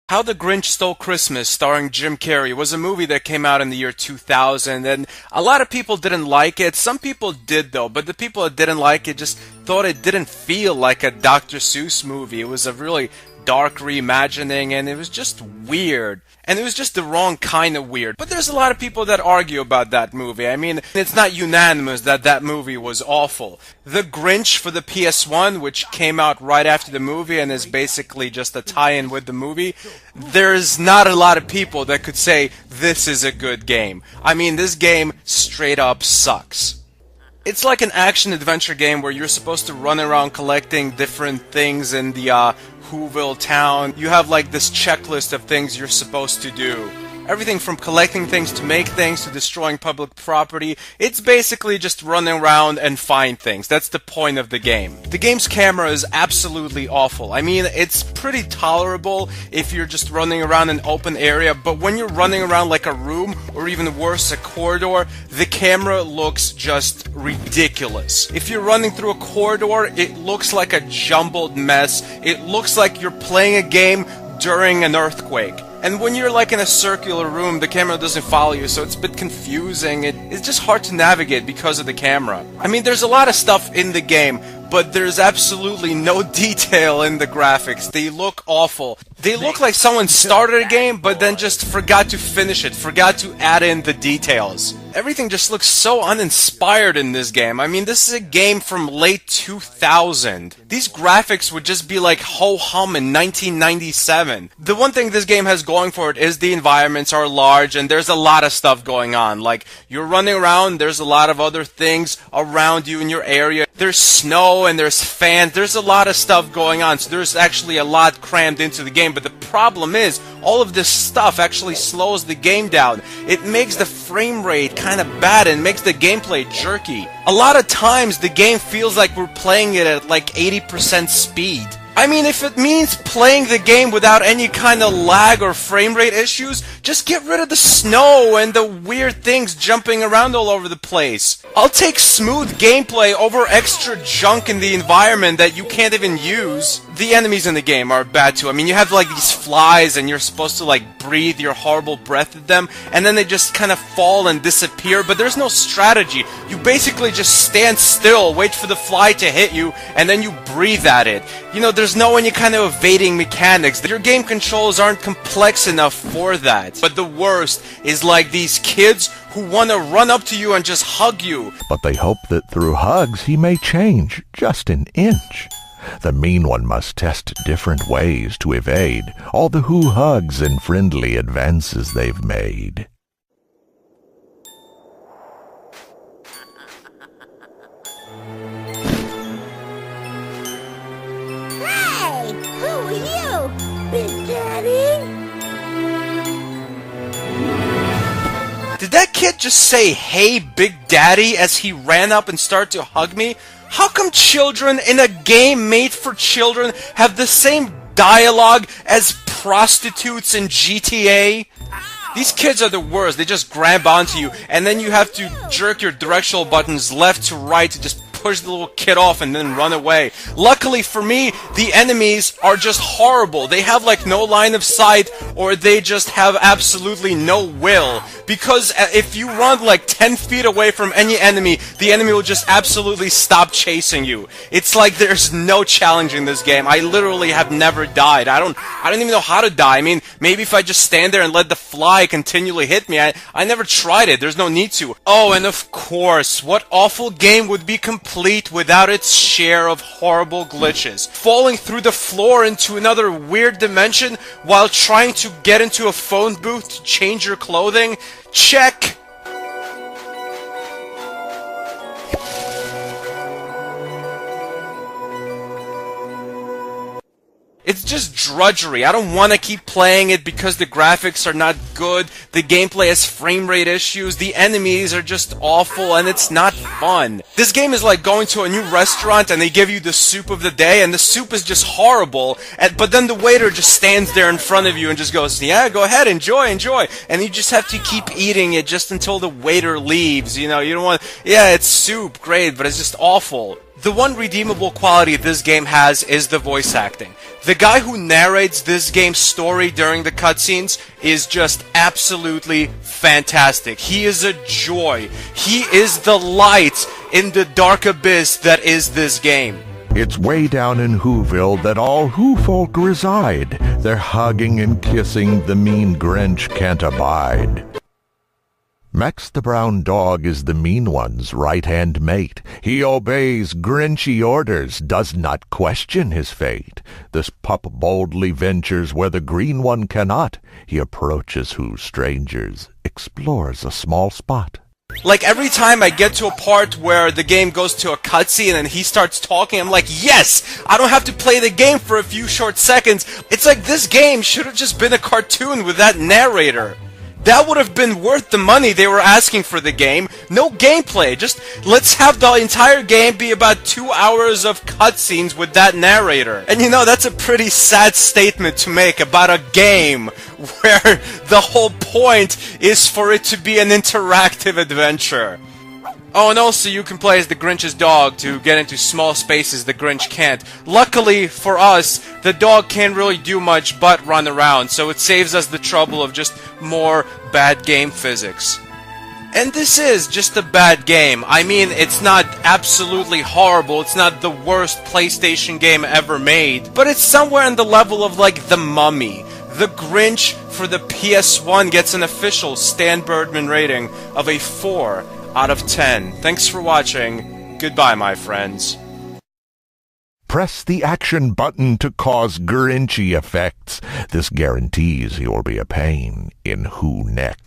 How the Grinch Stole Christmas, starring Jim Carrey, was a movie that came out in the year 2000, and a lot of people didn't like it. Some people did, though, but the people that didn't like it just thought it didn't feel like a Dr. Seuss movie. It was a really dark reimagining, and it was just weird. And it was just the wrong kind of weird. But there's a lot of people that argue about that movie. I mean, it's not unanimous that that movie was awful. The Grinch for the PS1, which came out right after the movie and is basically just a tie-in with the movie, there's not a lot of people that could say this is a good game. I mean, this game straight up sucks. It's like an action-adventure game where you're supposed to run around collecting different things in the Whoville town. You have like this checklist of things you're supposed to do. Everything from collecting things to make things to destroying public property. It's basically just running around and find things. That's the point of the game. The game's camera is absolutely awful. I mean, it's pretty tolerable if you're just running around an open area, but when you're running around like a room, or even worse, a corridor, the camera looks just ridiculous. If you're running through a corridor, it looks like a jumbled mess. It looks like you're playing a game during an earthquake. And when you're like in a circular room, the camera doesn't follow you, so it's a bit confusing. It's just hard to navigate because of the camera. I mean, there's a lot of stuff in the game, but there's absolutely no detail in the graphics. They look awful. They look like someone started a game, but then just forgot to finish it, forgot to add in the details. Everything just looks so uninspired in this game. I mean, this is a game from late 2000. These graphics would just be like ho-hum in 1997. The one thing this game has going for it is the environments are large and there's a lot of stuff going on. Like, you're running around, there's a lot of other things around you in your area. There's snow and there's fans. There's a lot of stuff going on, so there's actually a lot crammed into the game. But the problem is, all of this stuff actually slows the game down. It makes the frame rate kind of bad and makes the gameplay jerky. A lot of times the game feels like we're playing it at like 80% speed. I mean, if it means playing the game without any kind of lag or frame rate issues, just get rid of the snow and the weird things jumping around all over the place. I'll take smooth gameplay over extra junk in the environment that you can't even use. The enemies in the game are bad too. I mean, you have like these flies and you're supposed to like breathe your horrible breath at them, and then they just kind of fall and disappear, but there's no strategy. You basically just stand still, wait for the fly to hit you, and then you breathe at it. You know, there's no any kind of evading mechanics. Your game controls aren't complex enough for that. But the worst is like these kids who want to run up to you and just hug you. But they hope that through hugs he may change just an inch. The mean one must test different ways to evade all the who hugs and friendly advances they've made. Hey! Who are you, Big Daddy? Did that kid just say, "Hey, Big Daddy," as he ran up and started to hug me? How come children in a game made for children have the same dialogue as prostitutes in GTA? These kids are the worst. They just grab onto you, and then you have to jerk your directional buttons left to right to just push the little kid off and then run away. Luckily for me, the enemies are just horrible. They have like no line of sight, or they just have absolutely no will. Because if you run like 10 feet away from any enemy, the enemy will just absolutely stop chasing you. It's like there's no challenge in this game. I literally have never died. I don't even know how to die. I mean, maybe if I just stand there and let the fly continually hit me. I never tried it. There's no need to. Oh, and of course, what awful game would be complete without its share of horrible glitches? Falling through the floor into another weird dimension while trying to get into a phone booth to change your clothing? Check! It's just drudgery. I don't want to keep playing it because the graphics are not good, the gameplay has frame rate issues, the enemies are just awful, and it's not fun. This game is like going to a new restaurant and they give you the soup of the day, and the soup is just horrible, but then the waiter just stands there in front of you and just goes, "Yeah, go ahead, enjoy, enjoy." And you just have to keep eating it just until the waiter leaves, you know, you don't want, yeah, it's soup, great, but it's just awful. The one redeemable quality this game has is the voice acting. The guy who narrates this game's story during the cutscenes is just absolutely fantastic. He is a joy. He is the light in the dark abyss that is this game. It's way down in Whoville that all Who folk reside. They're hugging and kissing the mean Grinch can't abide. Max the brown dog is the mean one's right-hand mate. He obeys Grinchy orders, does not question his fate. This pup boldly ventures where the green one cannot. He approaches Who's strangers, explores a small spot. Like, every time I get to a part where the game goes to a cutscene and he starts talking, I'm like, yes! I don't have to play the game for a few short seconds. It's like this game should have just been a cartoon with that narrator. That would have been worth the money they were asking for the game. No gameplay. Just let's have the entire game be about 2 hours of cutscenes with that narrator. And you know, that's a pretty sad statement to make about a game where the whole point is for it to be an interactive adventure. Oh, and also you can play as the Grinch's dog to get into small spaces the Grinch can't. Luckily for us, the dog can't really do much but run around, so it saves us the trouble of just more bad game physics. And this is just a bad game. I mean, it's not absolutely horrible, it's not the worst PlayStation game ever made, but it's somewhere in the level of, like, The Mummy. The Grinch for the PS1 gets an official Stan Birdman rating of a 4 out of 10. Thanks for watching. Goodbye, my friends. Press the action button to cause Grinchy effects. This guarantees you'll be a pain in Who Next.